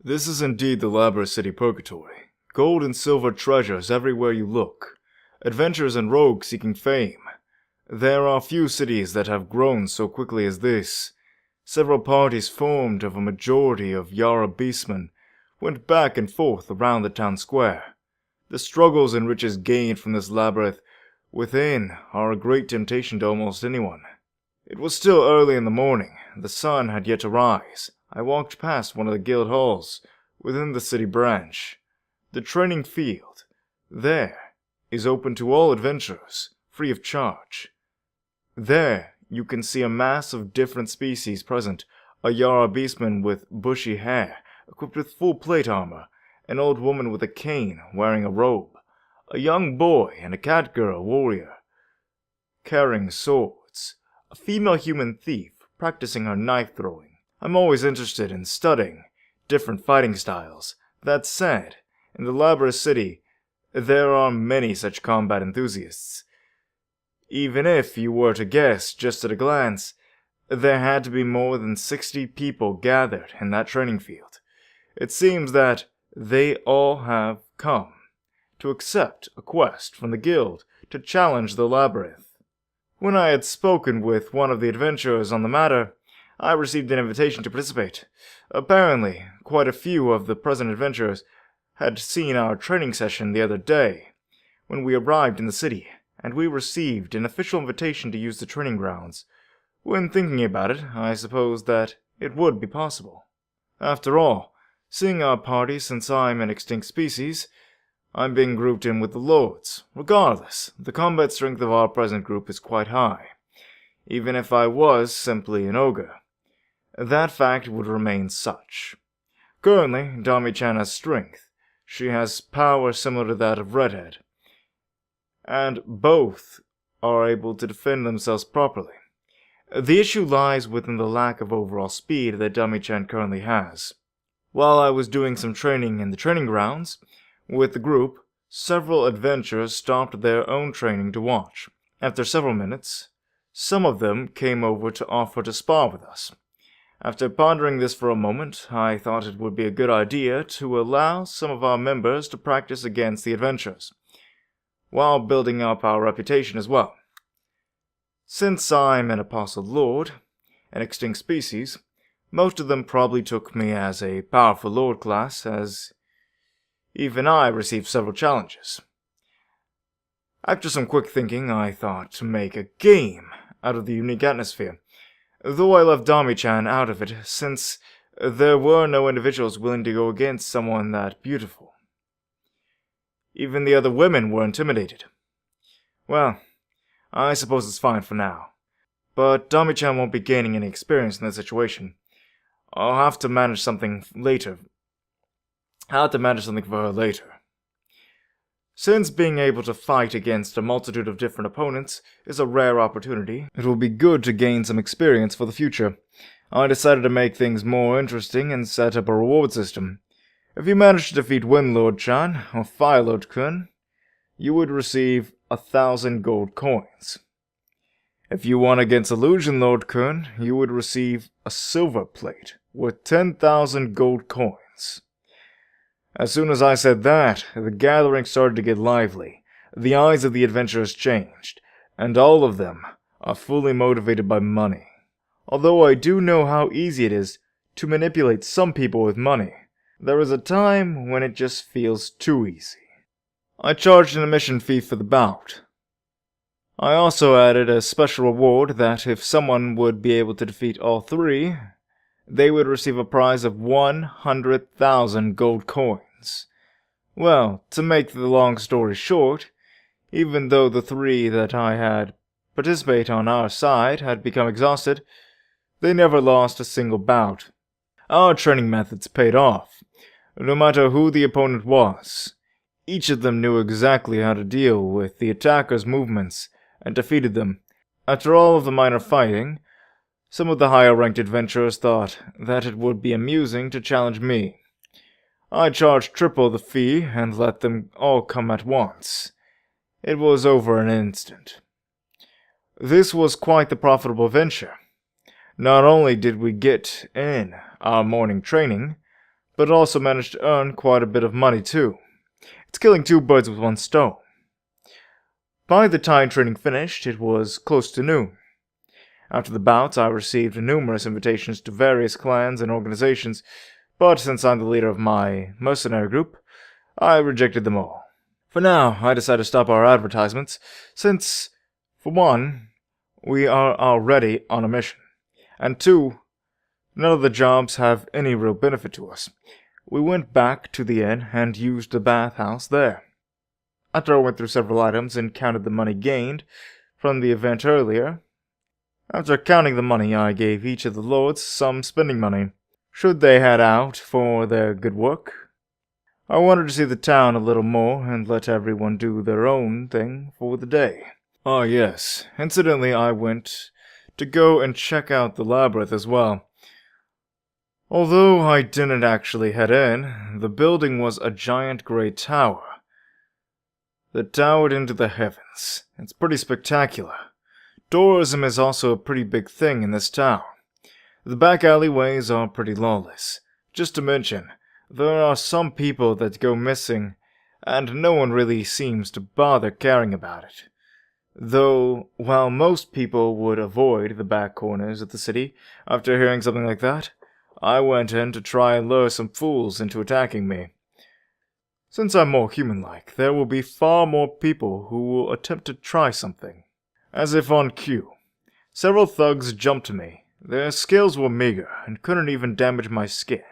This is indeed the Labyrinth City Purgatory. Gold and silver treasures everywhere you look. Adventurers and rogues seeking fame. There are few cities that have grown so quickly as this. Several parties formed of a majority of Yara beastmen went back and forth around the town square. The struggles and riches gained from this labyrinth within are a great temptation to almost anyone. It was still early in the morning. The sun had yet to rise. I walked past one of the guild halls within the city branch. The training field, there, is open to all adventurers, free of charge. There, you can see a mass of different species present, a Yara beastman with bushy hair, equipped with full plate armor, an old woman with a cane wearing a robe, a young boy and a catgirl warrior carrying swords, a female human thief practicing her knife throwing. I'm always interested in studying different fighting styles. That said, in the Labyrinth City, there are many such combat enthusiasts. Even if you were to guess just at a glance, there had to be more than 60 people gathered in that training field. It seems that they all have come to accept a quest from the guild to challenge the labyrinth. When I had spoken with one of the adventurers on the matter, I received an invitation to participate. Apparently, quite a few of the present adventurers had seen our training session the other day when we arrived in the city, and we received an official invitation to use the training grounds. When thinking about it, I supposed that it would be possible. After all, seeing our party, since I'm an extinct species, I'm being grouped in with the lords. Regardless, the combat strength of our present group is quite high. Even if I was simply an ogre, that fact would remain such. Currently, Dami-chan has strength. She has power similar to that of Redhead, and both are able to defend themselves properly. The issue lies within the lack of overall speed that Dami-chan currently has. While I was doing some training in the training grounds with the group, several adventurers stopped their own training to watch. After several minutes, some of them came over to offer to spar with us. After pondering this for a moment, I thought it would be a good idea to allow some of our members to practice against the adventurers, while building up our reputation as well. Since I'm an apostle lord, an extinct species, most of them probably took me as a powerful lord class, as even I received several challenges. After some quick thinking, I thought to make a game out of the unique atmosphere, though I left Dami-chan out of it, since there were no individuals willing to go against someone that beautiful. Even the other women were intimidated. Well, I suppose it's fine for now, but Dami-chan won't be gaining any experience in that situation. I'll have to manage something later. I'll have to manage something for her later. Since being able to fight against a multitude of different opponents is a rare opportunity, it will be good to gain some experience for the future. I decided to make things more interesting and set up a reward system. If you manage to defeat Windlord-chan or Firelord-kun, you would receive 1,000 gold coins. If you won against Illusion Lord-kun, you would receive a silver plate worth 10,000 gold coins. As soon as I said that, the gathering started to get lively. The eyes of the adventurers changed, and all of them are fully motivated by money. Although I do know how easy it is to manipulate some people with money, there is a time when it just feels too easy. I charged an admission fee for the bout. I also added a special reward that if someone would be able to defeat all three, they would receive a prize of 100,000 gold coins. Well, to make the long story short, even though the three that I had participate on our side had become exhausted, they never lost a single bout. Our training methods paid off. No matter who the opponent was, each of them knew exactly how to deal with the attackers' movements and defeated them. After all of the minor fighting, some of the higher-ranked adventurers thought that it would be amusing to challenge me. I charged triple the fee and let them all come at once. It was over in an instant. This was quite the profitable venture. Not only did we get in our morning training, but also managed to earn quite a bit of money too. It's killing two birds with one stone. By the time training finished, it was close to noon. After the bouts, I received numerous invitations to various clans and organizations, but since I'm the leader of my mercenary group, I rejected them all. For now, I decided to stop our advertisements, since, for one, we are already on a mission, and two, none of the jobs have any real benefit to us. We went back to the inn and used the bathhouse there. After I went through several items and counted the money gained from the event earlier, after counting the money, I gave each of the lords some spending money, should they head out for their good work. I wanted to see the town a little more and let everyone do their own thing for the day. Ah yes, incidentally I went to go and check out the labyrinth as well. Although I didn't actually head in, the building was a giant grey tower that towered into the heavens. It's pretty spectacular. Tourism is also a pretty big thing in this town. The back alleyways are pretty lawless. Just to mention, there are some people that go missing, and no one really seems to bother caring about it. Though, while most people would avoid the back corners of the city after hearing something like that, I went in to try and lure some fools into attacking me. Since I'm more human-like, there will be far more people who will attempt to try something. As if on cue, several thugs jumped to me. Their skills were meager and couldn't even damage my skin.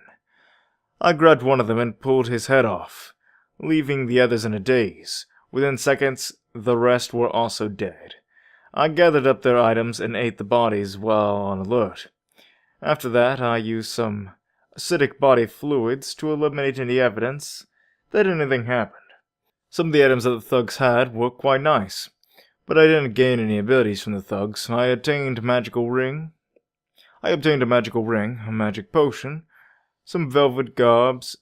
I grabbed one of them and pulled his head off, leaving the others in a daze. Within seconds, the rest were also dead. I gathered up their items and ate the bodies while on alert. After that, I used some acidic body fluids to eliminate any evidence that anything happened. Some of the items that the thugs had were quite nice, but I didn't gain any abilities from the thugs. I obtained a magical ring, a magic potion, some velvet garbs,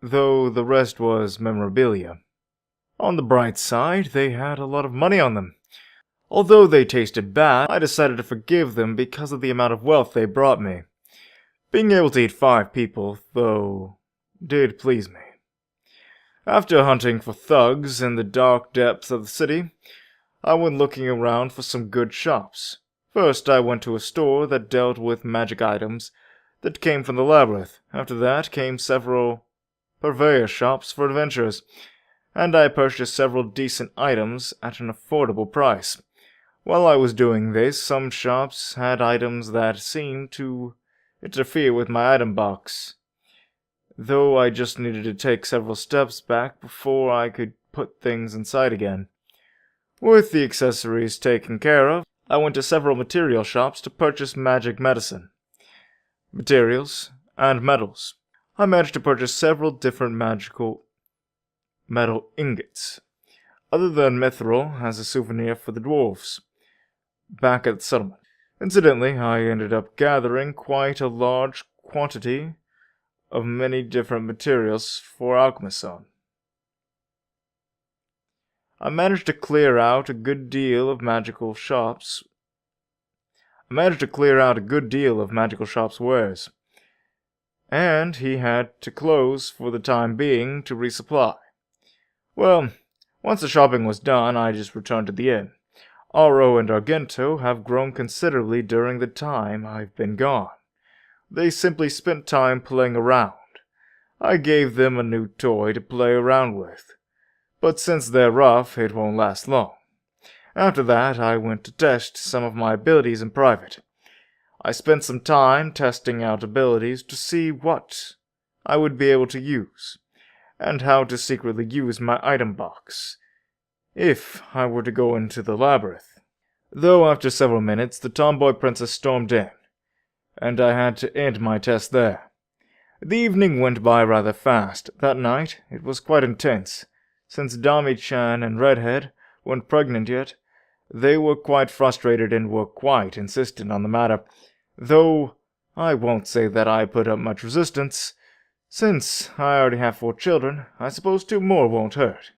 though the rest was memorabilia. On the bright side, they had a lot of money on them. Although they tasted bad, I decided to forgive them because of the amount of wealth they brought me. Being able to eat 5 people, though, did please me. After hunting for thugs in the dark depths of the city, I went looking around for some good shops. First, I went to a store that dealt with magic items that came from the labyrinth. After that came several purveyor shops for adventurers, and I purchased several decent items at an affordable price. While I was doing this, some shops had items that seemed to interfere with my item box, though I just needed to take several steps back before I could put things inside again. With the accessories taken care of, I went to several material shops to purchase magic medicine, materials, and metals. I managed to purchase several different magical metal ingots, other than mithril, as a souvenir for the dwarves back at the settlement. Incidentally, I ended up gathering quite a large quantity of many different materials for alchemists on. I managed to clear out a good deal of magical shops' wares, and he had to close for the time being to resupply. Well, once the shopping was done, I just returned to the inn. Aro and Argento have grown considerably during the time I've been gone. They simply spent time playing around. I gave them a new toy to play around with, but since they're rough, it won't last long. After that, I went to test some of my abilities in private. I spent some time testing out abilities to see what I would be able to use, and how to secretly use my item box if I were to go into the labyrinth. Though after several minutes, the tomboy princess stormed in, and I had to end my test there. The evening went by rather fast. That night, it was quite intense. Since Dami-chan and Redhead weren't pregnant yet, they were quite frustrated and were quite insistent on the matter, though I won't say that I put up much resistance. Since I already have 4 children, I suppose 2 more won't hurt.